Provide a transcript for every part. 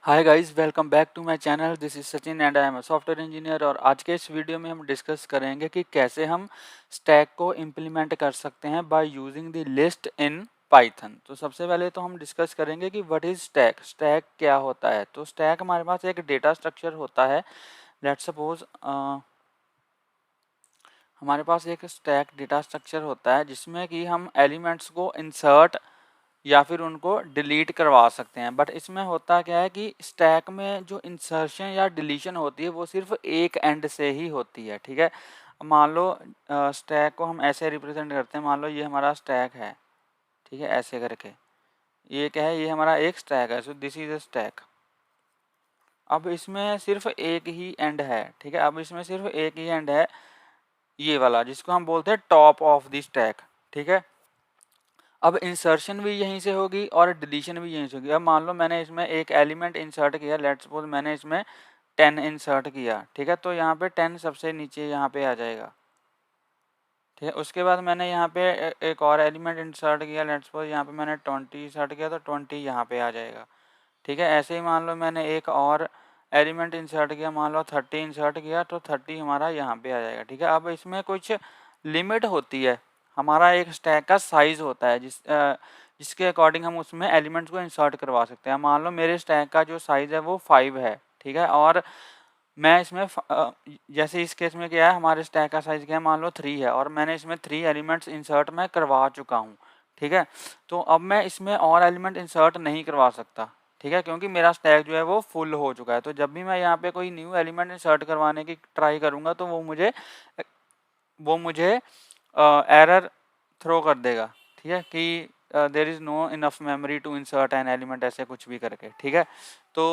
Hi guys, welcome back to my channel. This is Sachin and I am a software engineer. और आज के इस video में हम डिस्कस करेंगे कि कैसे हम स्टैक को इम्प्लीमेंट कर सकते हैं by using the list in Python. तो सबसे पहले तो हम डिस्कस करेंगे कि व्हाट इज स्टैक। स्टैक क्या होता है। तो स्टैक हमारे पास एक डेटा स्ट्रक्चर होता है। लेट्स सपोज हमारे पास एक स्टैक डेटा स्ट्रक्चर होता है जिसमें कि हम एलिमेंट्स को इंसर्ट या फिर उनको डिलीट करवा सकते हैं। बट इसमें होता क्या है कि स्टैक में जो इंसर्शन या डिलीशन होती है वो सिर्फ एक एंड से ही होती है। ठीक है, मान लो स्टैक को हम ऐसे रिप्रेजेंट करते हैं। मान लो ये हमारा स्टैक है, ठीक है, ऐसे करके ये क्या है, ये हमारा एक स्टैक है। So this is a stack. अब इसमें सिर्फ एक ही एंड है, ठीक है। अब इसमें सिर्फ एक ही एंड है, ये वाला जिसको हम बोलते हैं टॉप ऑफ द स्टैक, ठीक है। अब इंसर्शन भी यहीं से होगी और डिलीशन भी यहीं से होगी। अब मान लो मैंने इसमें एक एलिमेंट इंसर्ट किया, लेट्स सपोज मैंने इसमें 10 इंसर्ट किया, ठीक है। तो यहाँ पे 10 सबसे नीचे यहाँ पे आ जाएगा, ठीक है। उसके बाद मैंने यहाँ पे एक और एलिमेंट इंसर्ट किया, लेट्स सपोज यहाँ पे मैंने 20 इंसर्ट किया, तो 20 यहाँ पे आ जाएगा, ठीक है। ऐसे ही मान लो मैंने एक और एलिमेंट इंसर्ट किया, मान लो 30 इंसर्ट किया, तो 30 हमारा यहाँ पे आ जाएगा, ठीक है। अब इसमें कुछ लिमिट होती है। हमारा एक स्टैक का साइज होता है जिसके अकॉर्डिंग हम उसमें एलिमेंट्स को इंसर्ट करवा सकते हैं। मान लो मेरे स्टैक का जो साइज है वो 5 है, ठीक है। और मैं इसमें जैसे इस केस में क्या है, हमारे स्टैक का साइज क्या है, मान लो 3 है और मैंने इसमें 3 एलिमेंट्स इंसर्ट मैं करवा चुका हूँ, ठीक है। तो अब मैं इसमें और एलिमेंट इंसर्ट नहीं करवा सकता, ठीक है, क्योंकि मेरा स्टैक जो है वो फुल हो चुका है। तो जब भी मैं यहाँ पे कोई न्यू एलिमेंट इंसर्ट करवाने की ट्राई करूँगा तो वो मुझे एरर थ्रो कर देगा, ठीक है, कि there is no enough memory to insert an element, ऐसे कुछ भी करके, ठीक है। तो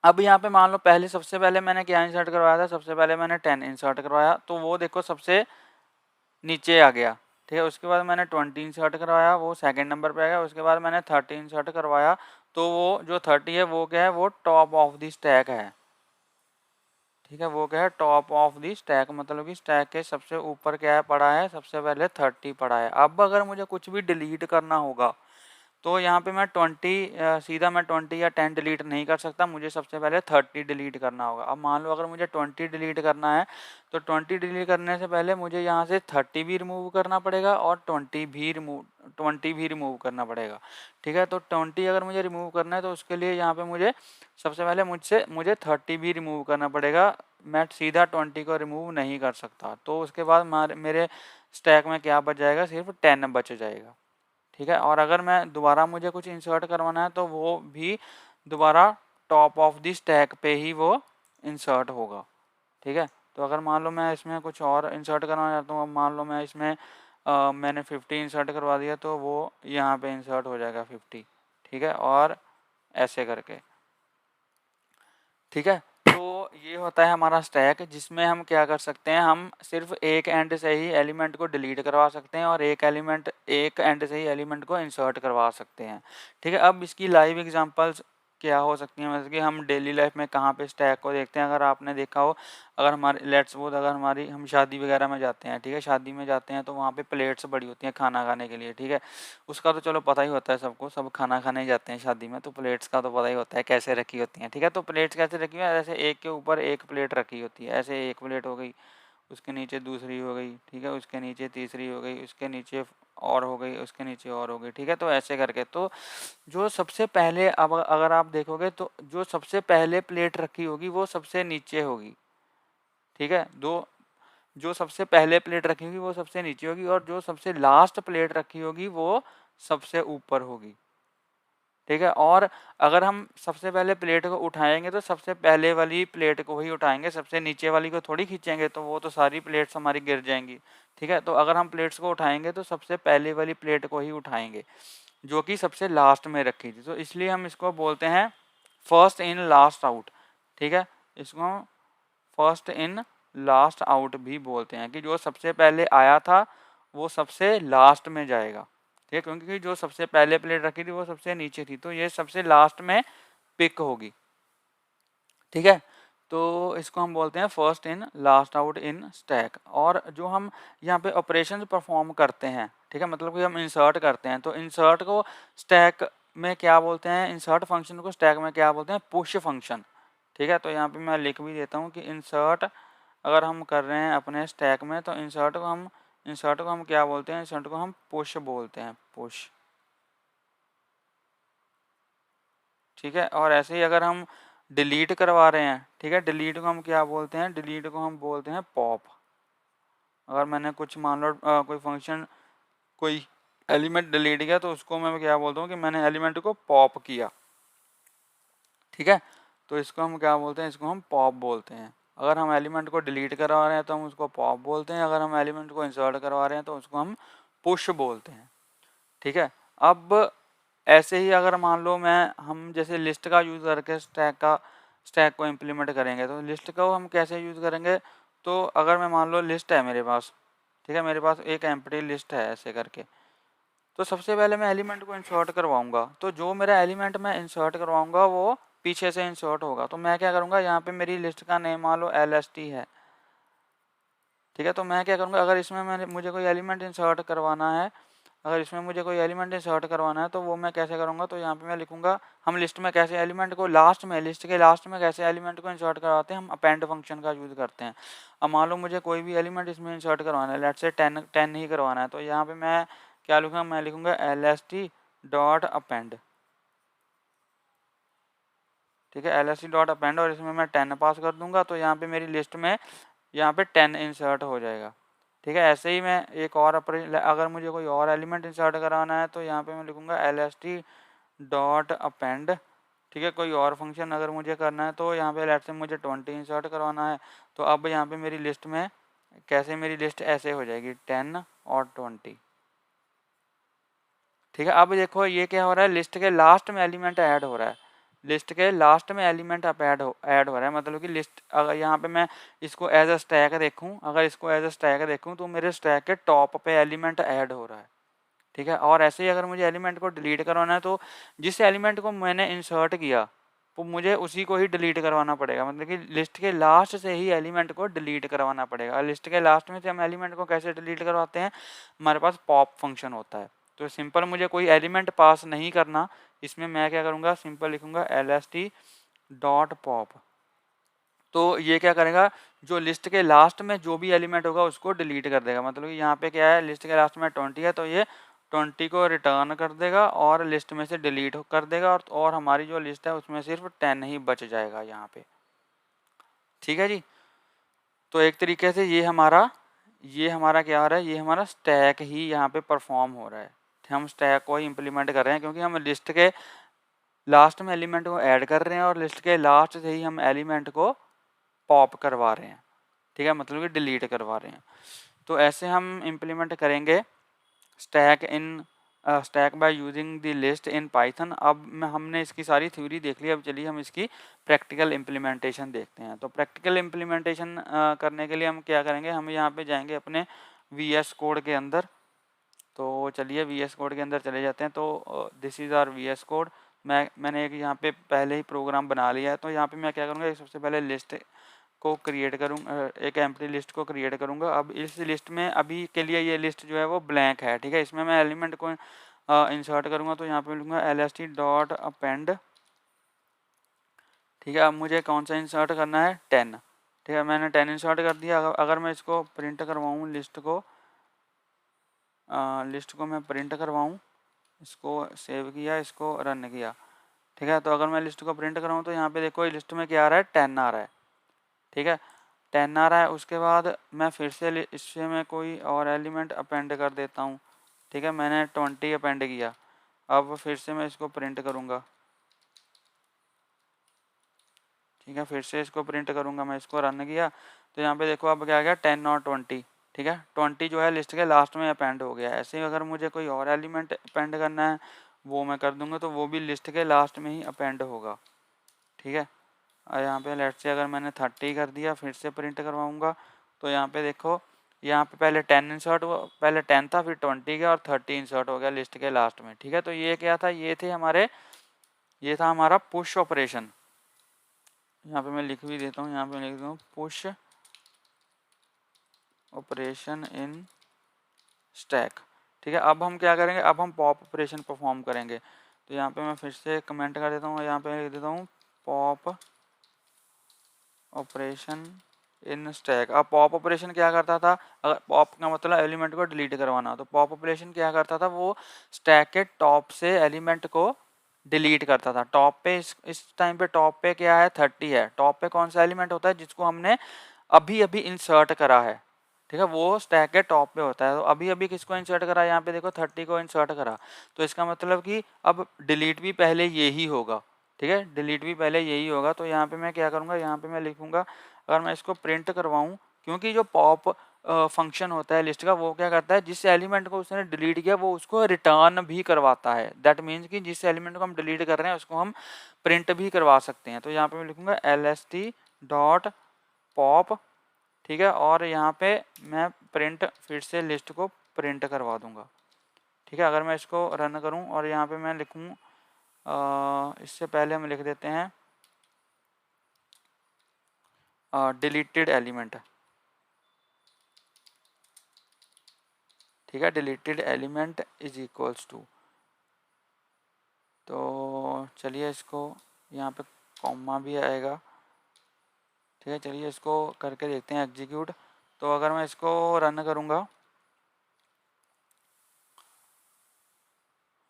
अब यहाँ पे मान लो पहले सबसे पहले मैंने क्या इंसर्ट करवाया था, सबसे पहले मैंने 10 इंसर्ट करवाया, तो वो देखो सबसे नीचे आ गया, ठीक है। उसके बाद मैंने 20 इंसर्ट करवाया, वो सेकंड नंबर पे आ गया। उसके बाद मैंने 30 इंसर्ट करवाया, तो वो जो 30 है वो क्या है, वो टॉप ऑफ द स्टैक है, ठीक है। वो क्या है, टॉप ऑफ दी स्टैक, मतलब कि स्टैक के सबसे ऊपर क्या है पड़ा है, सबसे पहले 30 पड़ा है। अब अगर मुझे कुछ भी डिलीट करना होगा तो यहाँ पे मैं 20 सीधा मैं 20 या 10 डिलीट नहीं कर सकता, मुझे सबसे पहले 30 डिलीट करना होगा। अब मान लो अगर मुझे 20 डिलीट करना है तो 20 डिलीट करने से पहले मुझे यहाँ से 30 भी रिमूव करना पड़ेगा और 20 भी रिमूव करना पड़ेगा, ठीक है। तो 20 अगर मुझे रिमूव करना है तो उसके लिए यहाँ पे मुझे सबसे पहले मुझे 30 भी रिमूव करना पड़ेगा। मैं सीधा 20 को रिमूव नहीं कर सकता। तो उसके बाद मेरे स्टैक में क्या बच जाएगा, सिर्फ 10 बच जाएगा, ठीक है। और अगर मैं दोबारा मुझे कुछ इंसर्ट करवाना है तो वो भी दोबारा टॉप ऑफ द स्टैक पे ही वो इंसर्ट होगा, ठीक है। तो अगर मान लो मैं इसमें कुछ और इंसर्ट करवाना चाहता हूँ, मान लो मैं इसमें मैंने 50 इंसर्ट करवा दिया, तो वो यहाँ पे इंसर्ट हो जाएगा 50, ठीक है, और ऐसे करके, ठीक है। तो ये होता है हमारा स्टैक, जिसमें हम क्या कर सकते हैं, हम सिर्फ एक एंड से ही एलिमेंट को डिलीट करवा सकते हैं और एक एंड से ही एलिमेंट को इंसर्ट करवा सकते हैं, ठीक है। अब इसकी लाइव एग्जांपल्स क्या हो सकती हैं, मतलब कि हम डेली लाइफ में कहाँ पे स्टैक को देखते हैं। अगर आपने देखा हो, अगर हमारे लेट्स सपोज अगर हम शादी वगैरह में जाते हैं, ठीक है, शादी में जाते हैं तो वहाँ पे प्लेट्स बड़ी होती हैं खाना खाने के लिए, ठीक है। उसका तो चलो पता ही होता है सबको, सब खाना खाने जाते हैं शादी में, तो प्लेट्स का तो पता ही होता है कैसे रखी होती हैं, ठीक है। तो प्लेट्स कैसे रखी हुई है, ऐसे एक के ऊपर एक प्लेट रखी होती है। ऐसे एक प्लेट हो गई, उसके नीचे दूसरी हो गई, ठीक है, उसके नीचे तीसरी हो गई, उसके नीचे और हो गई, उसके नीचे और हो गई, ठीक है। तो ऐसे करके, तो जो सबसे पहले, अब अगर आप देखोगे तो जो सबसे पहले प्लेट रखी होगी वो सबसे नीचे होगी, ठीक है। जो सबसे पहले प्लेट रखी होगी वो सबसे नीचे होगी और जो सबसे लास्ट प्लेट रखी होगी वो सबसे ऊपर होगी, ठीक है। और अगर हम सबसे पहले प्लेट को उठाएंगे तो सबसे पहले वाली प्लेट को ही उठाएंगे, सबसे नीचे वाली को थोड़ी खींचेंगे, तो वो तो सारी प्लेट्स हमारी गिर जाएंगी, ठीक है। तो अगर हम प्लेट्स को उठाएंगे तो सबसे पहले वाली प्लेट को ही उठाएंगे जो कि सबसे लास्ट में रखी थी। तो इसलिए हम इसको बोलते हैं फर्स्ट इन लास्ट आउट, ठीक है। इसको हम फर्स्ट इन लास्ट आउट भी बोलते हैं, कि जो सबसे पहले आया था वो सबसे लास्ट में जाएगा, ठीक है, क्योंकि जो सबसे पहले प्लेट रखी थी वो सबसे नीचे थी, तो ये सबसे लास्ट में पिक होगी, ठीक है। तो इसको हम बोलते हैं first in last out in stack. और जो हम यहाँ पे ऑपरेशन परफॉर्म करते हैं, ठीक है, मतलब कि हम इंसर्ट करते हैं, तो इंसर्ट को स्टैक में क्या बोलते हैं, इंसर्ट फंक्शन को स्टैक में क्या बोलते हैं, पुश फंक्शन। ठीक है, तो यहाँ पे मैं लिख भी देता हूँ कि इंसर्ट अगर हम कर रहे हैं अपने स्टैक में तो इंसर्ट को हम क्या बोलते हैं, इंसर्ट को हम पुश बोलते हैं, पुश। ठीक है, और ऐसे ही अगर हम डिलीट करवा रहे हैं, ठीक है, डिलीट को हम क्या बोलते हैं, डिलीट को हम बोलते हैं पॉप। अगर मैंने कुछ मान लो कोई फंक्शन कोई एलिमेंट डिलीट किया तो उसको मैं क्या बोलता हूँ कि मैंने एलिमेंट को पॉप किया। ठीक है, तो इसको हम क्या बोलते हैं, इसको हम पॉप बोलते हैं। अगर हम एलिमेंट को डिलीट करवा रहे हैं तो हम उसको पॉप बोलते हैं, अगर हम एलिमेंट को इंसर्ट करवा रहे हैं तो उसको हम पुश बोलते हैं। ठीक है, अब ऐसे ही अगर मान लो हम जैसे लिस्ट का यूज़ करके स्टैक को इम्प्लीमेंट करेंगे, तो लिस्ट को हम कैसे यूज़ करेंगे, तो अगर मैं मान लो लिस्ट है मेरे पास, ठीक है, मेरे पास एक एम्प्टी लिस्ट है ऐसे करके, तो सबसे पहले मैं एलिमेंट को इंसर्ट करवाऊंगा, तो जो मेरा एलिमेंट मैं इंसर्ट करवाऊंगा वो पीछे से इंसर्ट होगा। तो मैं क्या करूंगा, यहाँ पे मेरी लिस्ट का नेम मान लो LST है। ठीक है, तो मैं क्या करूंगा, अगर इसमें मुझे कोई एलिमेंट इंसर्ट करवाना है, अगर इसमें मुझे कोई एलिमेंट इंसर्ट करवाना है तो वो मैं कैसे करूंगा, तो यहाँ पे मैं लिखूंगा हम लिस्ट में कैसे एलिमेंट को लिस्ट के लास्ट में कैसे एलिमेंट को इंसर्ट करवाते हैं, हम अपेंड फंक्शन का यूज़ करते हैं। अब मान लो मुझे कोई भी एलिमेंट इसमें इंसर्ट करवाना है, लेट्स से 10 ही करवाना है, तो यहाँ पे मैं क्या लिखूंगा, मैं लिखूंगा LST डॉट अपेंड। ठीक है, LST डॉट अपेंड, और इसमें मैं 10 पास कर दूंगा, तो यहाँ पे मेरी लिस्ट में यहाँ पे 10 इंसर्ट हो जाएगा। ठीक है, ऐसे ही मैं एक और अगर मुझे कोई और एलिमेंट इंसर्ट कराना है तो यहाँ पे मैं लिखूंगा LST डॉट अपेंड। ठीक है, कोई और फंक्शन अगर मुझे करना है तो यहाँ पे लेट्स से मुझे 20 इंसर्ट करवाना है, तो अब यहाँ पे मेरी लिस्ट में कैसे मेरी लिस्ट ऐसे हो जाएगी 10 और 20। ठीक है, अब देखो ये क्या हो रहा है, लिस्ट के लास्ट में एलिमेंट ऐड हो रहा है, लिस्ट के लास्ट में एलिमेंट अब ऐड हो रहा है, मतलब कि लिस्ट अगर यहाँ पे मैं इसको एज अ स्टैक देखूँ, अगर इसको एज अ स्टैक देखूँ तो मेरे स्टैक के टॉप पे एलिमेंट ऐड हो रहा है। ठीक है, और ऐसे ही अगर मुझे एलिमेंट को डिलीट करवाना है तो जिस एलिमेंट को मैंने इंसर्ट किया तो मुझे उसी को ही डिलीट करवाना पड़ेगा, मतलब कि लिस्ट के लास्ट से ही एलिमेंट को डिलीट करवाना पड़ेगा। लिस्ट के लास्ट में से हम एलिमेंट को कैसे डिलीट करवाते हैं, हमारे पास पॉप फंक्शन होता है। तो सिंपल मुझे कोई एलिमेंट पास नहीं करना, इसमें मैं क्या करूँगा, सिंपल लिखूँगा LST डॉट पॉप। तो ये क्या करेगा, जो लिस्ट के लास्ट में जो भी एलिमेंट होगा उसको डिलीट कर देगा, मतलब कि यहाँ पे क्या है, लिस्ट के लास्ट में 20 है तो ये 20 को रिटर्न कर देगा और लिस्ट में से डिलीट कर देगा, और हमारी जो लिस्ट है उसमें सिर्फ 10 ही बच जाएगा यहाँ पे। ठीक है जी, तो एक तरीके से ये हमारा क्या हो रहा है, ये हमारा स्टैक ही यहाँ पे परफॉर्म हो रहा है। हम स्टैक को ही इम्प्लीमेंट कर रहे हैं क्योंकि हम लिस्ट के लास्ट में एलिमेंट को ऐड कर रहे हैं और लिस्ट के लास्ट से ही हम एलिमेंट को पॉप करवा रहे हैं। ठीक है, मतलब कि डिलीट करवा रहे हैं। तो ऐसे हम इम्प्लीमेंट करेंगे stack by using the list in Python. अब हमने इसकी सारी थ्योरी देख ली, अब चलिए हम इसकी प्रैक्टिकल इम्प्लीमेंटेशन देखते हैं। तो प्रैक्टिकल इम्प्लीमेंटेशन करने के लिए हम क्या करेंगे, हम यहाँ पे जाएंगे अपने VS कोड के अंदर। तो चलिए VS कोड के अंदर चले जाते हैं। तो this is our VS code. मैंने एक यहाँ पे पहले ही प्रोग्राम बना लिया है। तो यहाँ पे मैं क्या करूँगा, सबसे पहले लिस्ट को क्रिएट करूँगा, एक एम्प्टी लिस्ट को क्रिएट करूँगा। अब इस लिस्ट में अभी के लिए ये लिस्ट जो है वो ब्लैंक है। ठीक है, इसमें मैं एलिमेंट को इंसर्ट करूँगा, तो यहाँ पे लिखूँगा LST डॉट अपेंड। ठीक है, अब मुझे कौन सा इंसर्ट करना है, 10। ठीक है, मैंने 10 इंसर्ट कर दिया। अगर मैं इसको प्रिंट करवाऊँ, लिस्ट को मैं प्रिंट करवाऊँ, इसको सेव किया, इसको रन किया। ठीक है, तो अगर मैं लिस्ट को प्रिंट कराऊँ तो यहाँ पे देखो लिस्ट में क्या आ रहा है, 10 आ रहा है। ठीक है, 10 आ रहा है। उसके बाद मैं फिर से इससे मैं कोई और एलिमेंट अपेंड कर देता हूँ। ठीक है, मैंने 20 अपेंड किया। अब फिर से मैं इसको प्रिंट करूँगा। ठीक है, फिर से इसको प्रिंट करूँगा, मैं इसको रन किया तो यहाँ पे देखो अब क्या आ गया, 10 और 20। ठीक है, 20 जो है लिस्ट के लास्ट में अपेंड हो गया। ऐसे ही अगर मुझे कोई और एलिमेंट अपेंड करना है वो मैं कर दूंगा, तो वो भी लिस्ट के लास्ट में ही अपेंड होगा। ठीक है, और यहाँ पे लेट्स से अगर मैंने 30 कर दिया, फिर से प्रिंट करवाऊँगा, तो यहाँ पे देखो यहाँ पे पहले 10 इंसर्ट हुआ, पहले 10 था, फिर 20 गया और 30 इंसर्ट हो गया लिस्ट के लास्ट में। ठीक है, तो ये क्या था, ये था हमारा पुश ऑपरेशन। यहाँ पे मैं लिख भी देता हूँ, यहाँ पे लिख दूँ पुश ऑपरेशन इन स्टैक। ठीक है, अब हम क्या करेंगे, अब हम पॉप ऑपरेशन परफॉर्म करेंगे। तो यहाँ पे मैं फिर से कमेंट कर देता हूँ, यहाँ पे लिख देता हूँ पॉप ऑपरेशन इन स्टैक। अब पॉप ऑपरेशन क्या करता था, अगर पॉप का मतलब एलिमेंट को डिलीट करवाना, तो पॉप ऑपरेशन क्या करता था, वो स्टैक के टॉप से एलिमेंट को डिलीट करता था। टॉप पे इस टाइम पे टॉप पे क्या है, 30 है। टॉप पे कौन सा एलिमेंट होता है, जिसको हमने अभी अभी इंसर्ट करा है, ठीक है, वो स्टैक के टॉप पे होता है। तो अभी अभी किसको इंसर्ट करा, यहाँ पे देखो 30 को इंसर्ट करा, तो इसका मतलब कि अब डिलीट भी पहले यही होगा, ठीक है, डिलीट भी पहले यही होगा। तो यहाँ पे मैं क्या करूँगा, यहाँ पे मैं लिखूँगा, अगर मैं इसको प्रिंट करवाऊँ, क्योंकि जो पॉप फंक्शन होता है लिस्ट का, वो क्या करता है, जिस एलिमेंट को उसने डिलीट किया वो उसको रिटर्न भी करवाता है। दैट मीन्स कि जिस एलिमेंट को हम डिलीट कर रहे हैं उसको हम प्रिंट भी करवा सकते हैं। तो यहाँ पे मैं लिखूँगा lst.pop, ठीक है, और यहाँ पे मैं प्रिंट फिर से लिस्ट को प्रिंट करवा दूंगा, ठीक है। अगर मैं इसको रन करूँ और यहाँ पे मैं लिखूँ, इससे पहले हम लिख देते हैं डिलीटेड एलिमेंट, ठीक है, deleted element is equals to, तो चलिए इसको यहाँ पे कॉमा भी आएगा, ठीक है। चलिए इसको करके देखते हैं एग्जीक्यूट। तो अगर मैं इसको रन करूँगा,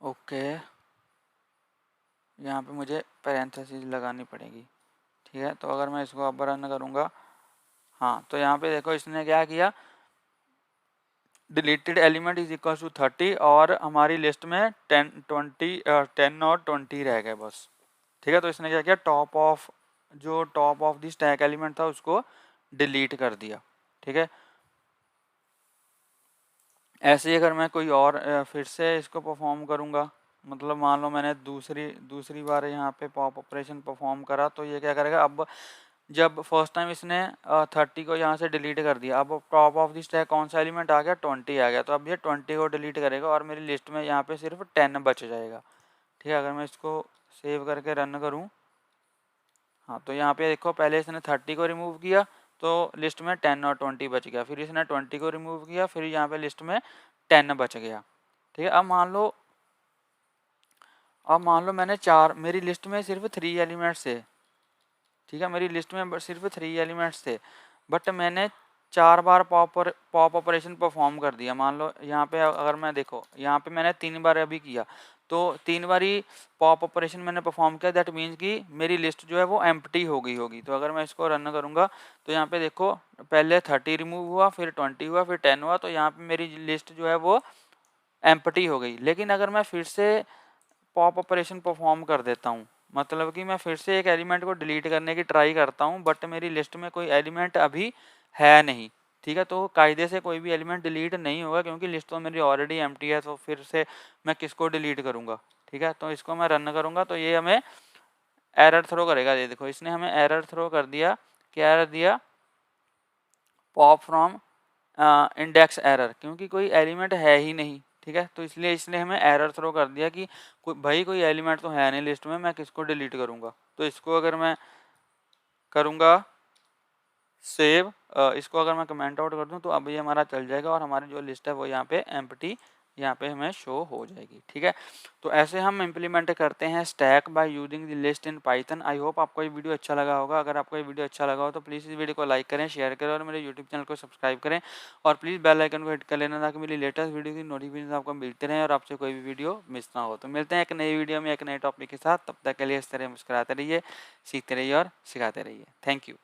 ओके, यहाँ पे मुझे पैरेंथेसिस लगानी पड़ेगी, ठीक है। तो अगर मैं इसको अब रन करूँगा, हाँ, तो यहाँ पे देखो इसने क्या किया, deleted element is equal to 30 और हमारी लिस्ट में 10 और 20 रह गए बस, ठीक है। तो इसने क्या किया, top of the stack element था उसको डिलीट कर दिया, ठीक है। ऐसे ही अगर मैं कोई और फिर से इसको परफॉर्म करूँगा, मतलब मान लो मैंने दूसरी बार यहाँ पे पॉप ऑपरेशन परफॉर्म करा, तो ये क्या करेगा, अब जब फर्स्ट टाइम इसने 30 को यहाँ से डिलीट कर दिया, अब टॉप ऑफ द स्टैक कौन सा एलिमेंट आ गया, 20 आ गया, तो अब ये 20 को डिलीट करेगा और मेरी लिस्ट में यहाँ पे सिर्फ 10 बच जाएगा, ठीक है। अगर मैं इसको सेव करके रन करूँ, हाँ, तो यहाँ पे देखो पहले इसने 30 को रिमूव किया तो लिस्ट में 10 और 20 बच गया, फिर इसने 20 को रिमूव किया, फिर यहाँ पे लिस्ट में 10 बच गया, ठीक है। अब मान लो मैंने मेरी लिस्ट में सिर्फ 3 एलिमेंट्स थे, ठीक है, मेरी लिस्ट में सिर्फ 3 एलिमेंट्स थे, बट मैंने 4 बार पॉप ऑपरेशन परफॉर्म कर दिया। मान लो यहाँ पे अगर मैं देखो, यहाँ पे मैंने 3 बार अभी किया, तो 3 बार ही पॉप ऑपरेशन मैंने परफॉर्म किया, दैट मीन्स कि मेरी लिस्ट जो है वो एम्प्टी हो गई होगी। तो अगर मैं इसको रन करूँगा, तो यहाँ पे देखो पहले 30 रिमूव हुआ, फिर 20 हुआ, फिर 10 हुआ, तो यहाँ पे मेरी लिस्ट जो है वो एम्प्टी हो गई। लेकिन अगर मैं फिर से पॉप ऑपरेशन परफॉर्म कर देता हूँ, मतलब कि मैं फिर से एक एलिमेंट को डिलीट करने की ट्राई करता हूँ, बट मेरी लिस्ट में कोई एलिमेंट अभी है नहीं, ठीक है, तो कायदे से कोई भी एलिमेंट डिलीट नहीं होगा क्योंकि लिस्ट तो मेरी ऑलरेडी एम्प्टी है, तो फिर से मैं किसको डिलीट करूँगा, ठीक है। तो इसको मैं रन करूँगा तो ये हमें एरर थ्रो करेगा। ये देखो इसने हमें एरर थ्रो कर दिया, क्या एरर दिया, पॉप फ्रॉम इंडेक्स एरर, क्योंकि कोई एलिमेंट है ही नहीं, ठीक है, तो इसलिए इसने हमें एरर थ्रो कर दिया कि कोई एलिमेंट तो है नहीं लिस्ट में, मैं किसको डिलीट करूँगा। तो इसको अगर मैं करूँगा सेव, इसको अगर मैं कमेंट आउट कर दूँ तो अब ये हमारा चल जाएगा और हमारी जो लिस्ट है वो यहाँ पे एम्प्टी यहाँ पे हमें शो हो जाएगी, ठीक है। तो ऐसे हम इम्प्लीमेंट करते हैं stack by using the list in Python. I hope आपको ये वीडियो अच्छा लगा होगा। अगर आपको ये वीडियो अच्छा लगा हो तो प्लीज़ इस वीडियो को लाइक करें, शेयर करें और मेरे यूट्यूब चैनल को सब्सक्राइब करें और प्लीज़ बेल आइकन को हिट कर लेना ताकि मेरी लेटेस्ट वीडियो की नोटिफिकेशन आपको मिलते रहें और आपसे कोई भी वीडियो मिस ना हो। तो मिलते हैं एक नई वीडियो में एक नए टॉपिक के साथ, तब तक के लिए इस तरह मुस्कुराते रहिए, सीखते रहिए और सिखाते रहिए। Thank you.